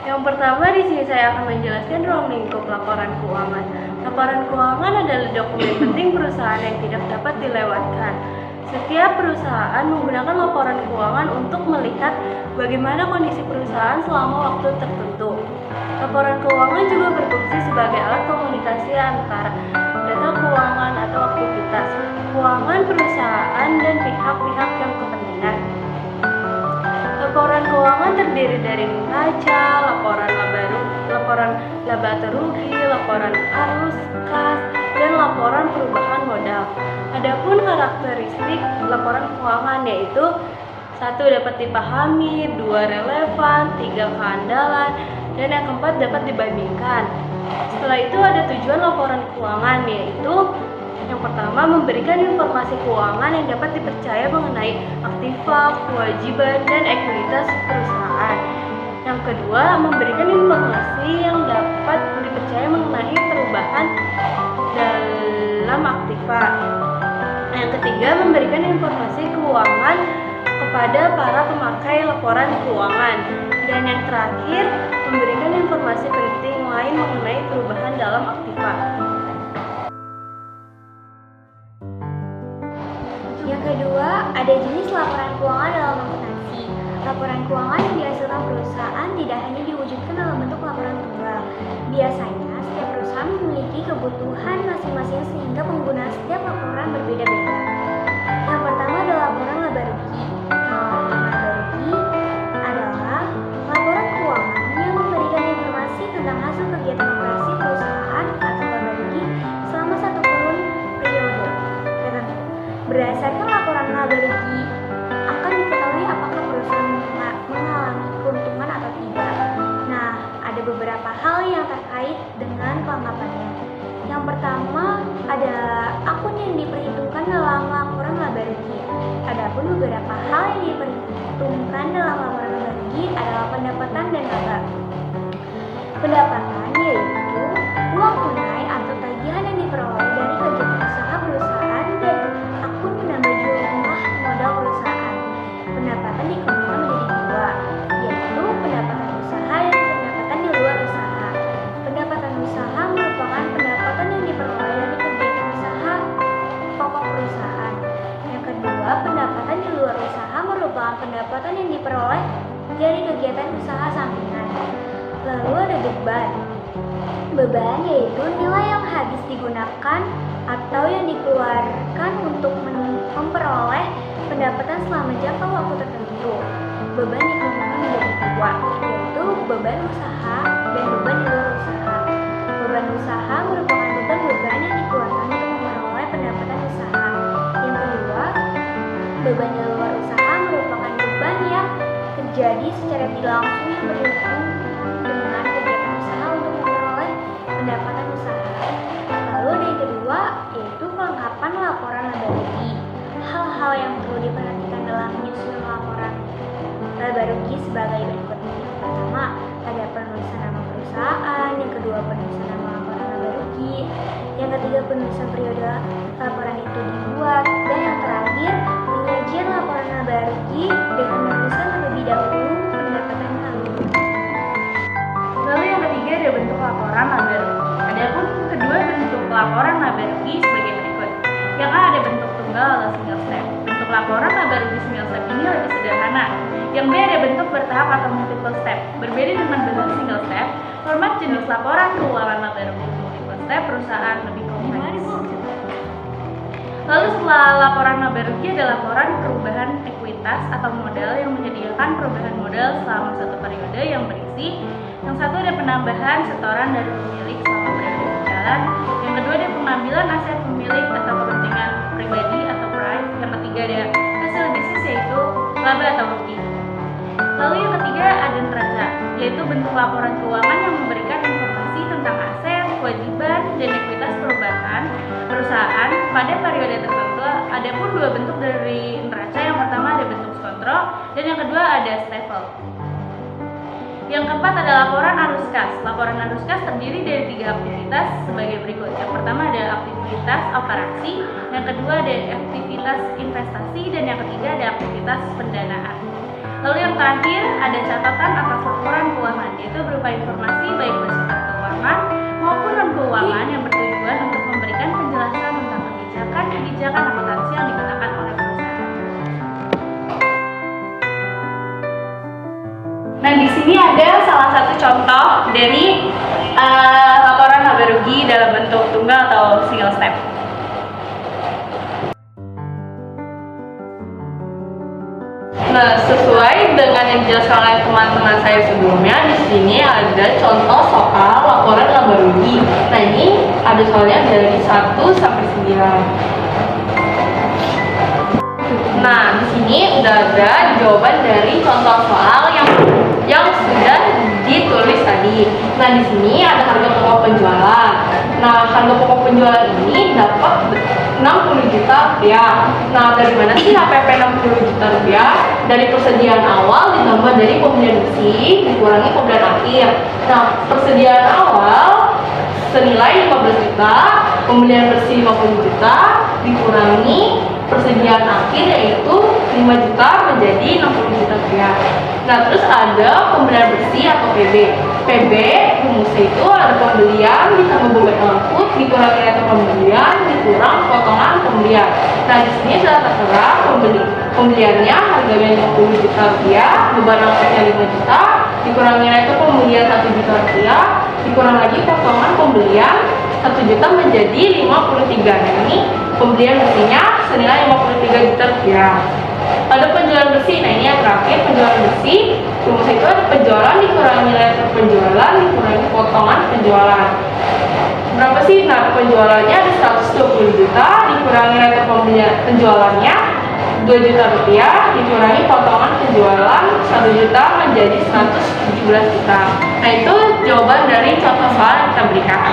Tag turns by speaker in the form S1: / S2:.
S1: Yang pertama di sini saya akan menjelaskan ruang lingkup laporan keuangan. Laporan keuangan adalah dokumen penting perusahaan yang tidak dapat dilewatkan. Setiap perusahaan menggunakan laporan keuangan untuk melihat bagaimana kondisi perusahaan selama waktu tertentu. Laporan keuangan juga berfungsi sebagai alat komunikasi antara data keuangan atau aktivitas keuangan perusahaan dan pihak-pihak yang kepentingan. Laporan keuangan terdiri dari neraca, laporan laba atau rugi, laporan arus kas, dan laporan perubahan modal. Adapun karakteristik laporan keuangan yaitu 1. Dapat dipahami, 2. Relevan, 3. Keandalan, dan yang keempat dapat dibandingkan. Setelah itu ada tujuan laporan keuangan yaitu yang pertama, memberikan informasi keuangan yang dapat dipercaya mengenai aktiva, kewajiban, dan ekuitas perusahaan. Yang kedua, memberikan informasi yang dapat dipercaya mengenai perubahan dalam aktiva. Yang ketiga, memberikan informasi keuangan kepada para pemakai laporan keuangan. Dan yang terakhir, memberikan informasi penting lain mengenai perubahan dalam aktiva.
S2: Yang kedua, ada jenis laporan keuangan dalam akuntansi. Laporan keuangan yang dihasilkan perusahaan tidak hanya diwujudkan dalam bentuk laporan tunggal. Biasanya, setiap perusahaan memiliki kebutuhan masing-masing sehingga penggunaan setiap laporan berbeda-beda. Yang pertama adalah laporan laba rugi. Laporan laba rugi adalah laporan keuangan yang memberikan informasi tentang hasil kegiatan operasi perusahaan atau laba rugi selama satu kurun periode tertentu. Berdasarkan laporan laba rugi akan diketahui apakah perusahaan mengalami keuntungan atau tidak. Nah, ada beberapa hal yang terkait dengan kelengkapannya. Yang pertama, ada akun yang diperhitungkan dalam laporan laba rugi. Adapun beberapa hal yang diperhitungkan dalam laporan laba rugi adalah pendapatan dan laba. Pendapatan yaitu uang tunai atau tagihan yang diperoleh dari kegiatan usaha perusahaan dan akun penambah jumlah modal perusahaan. Pendapatan dikelola menjadi dua, yaitu pendapatan usaha dan pendapatan di luar usaha. Pendapatan usaha merupakan pendapatan yang diperoleh dari kegiatan usaha pokok perusahaan. Yang kedua, pendapatan di luar usaha merupakan pendapatan yang diperoleh dari kegiatan usaha sampingan. Lalu ada beban. Beban yaitu nilai yang habis digunakan atau yang dikeluarkan untuk memperoleh pendapatan selama jangka waktu tertentu. Beban dikelompokkan menjadi dua, yaitu beban usaha dan beban di luar usaha. Beban usaha merupakan beban yang dikeluarkan untuk memperoleh pendapatan usaha. Yang kedua, beban di luar usaha merupakan beban yang terjadi secara tidak langsung yang berhubungan dengan kegiatan usaha untuk memperoleh pendapatan usaha. Lalu ada yang kedua, yaitu kelengkapan laporan laba rugi. Hal-hal yang perlu diperhatikan dalam menyusun laporan laba rugi sebagai berikut. Pertama, ada penulisan nama perusahaan. Yang kedua, penulisan nama laporan laba rugi. Yang ketiga, penulisan periode laporan itu dibuat. Dan yang terakhir, penyajian laporan laba rugi dengan menuliskan terlebih dahulu pendapatan lalu.
S1: Lalu yang ketiga ada bentuk laporan laba rugi. Adapun kedua bentuk laporan laba rugi sebagai berikut. Yang A ada bentuk tunggal atau single step. Bentuk laporan laba rugi single step ini lebih sederhana. Yang B ada bentuk bertahap atau multiple step. Berbeda dengan bentuk single step, format jenis laporan keuangan laba rugi multiple step perusahaan lebih kompleks. Lalu setelah laporan laba rugi ada laporan perubahan ekuitas atau modal yang menyediakan perubahan modal selama satu periode yang berisi. Yang satu ada penambahan setoran dari pemilik selama periode berjalan. Yang kedua ada pengambilan aset pemilik atau kepentingan pribadi atau price. Yang ketiga ada hasil bisnis yaitu laba atau rugi. Lalu yang ketiga ada neraca, yaitu bentuk laporan keuangan yang memberikan informasi tentang aset, kewajiban, dan ekuitas perubahan perusahaan pada periode tertentu. Ada pun dua bentuk dari neraca. Yang pertama ada bentuk kontrol dan yang kedua ada staple. Yang keempat ada laporan arus kas. Laporan arus kas terdiri dari 3 aktivitas sebagai berikut. Yang pertama ada aktivitas operasi, yang kedua ada aktivitas investasi, dan yang ketiga ada aktivitas pendanaan. Lalu yang terakhir ada catatan atas laporan keuangan, yaitu berupa sini ada salah satu contoh dari laporan laba rugi dalam bentuk tunggal atau single step. Nah, sesuai dengan yang dijelaskan oleh teman-teman saya sebelumnya, di sini ada contoh soal laporan laba rugi. Nah, ini ada soalnya dari 1 sampai 9. Nah, di sini udah ada jawaban dari contoh soal yang sudah ditulis tadi. Nah, di sini ada harga pokok penjualan. Nah, harga pokok penjualan ini dapat 60 juta rupiah. Nah, dari mana sih HPP 60 juta rupiah? Dari persediaan awal ditambah dari pembelian besi dikurangi pembelian akhir. Nah, persediaan awal senilai 15 juta, pembelian bersih 50 juta dikurangi persediaan akhir yaitu 5 juta menjadi 60 juta rupiah. Nah, terus ada pembelian bersih atau PB. PB rumusnya itu ada pembelian ditambah beban output dikurangi nilai pembelian dikurang potongan pembelian. Nah, di sini sudah tertera pembeliannya harganya 50 juta rupiah, beban outputnya 5 juta, dikurangi nilai pembelian 1 juta rupiah, dikurang lagi potongan pembelian 1 juta menjadi 53. Nah, ini pembelian bersihnya senilai 53 juta rupiah. Ada penjualan bersih. Nah, ini yang terakhir, penjualan bersih. Rumus itu ada penjualan dikurangi nilai penjualan dikurangi potongan penjualan. Berapa sih? Nah, penjualannya ada 120 juta dikurangi nilai penjualannya 2 juta rupiah dikurangi potongan penjualan 1 juta menjadi 117 juta. Nah, itu jawaban dari contoh soal yang kita berikan.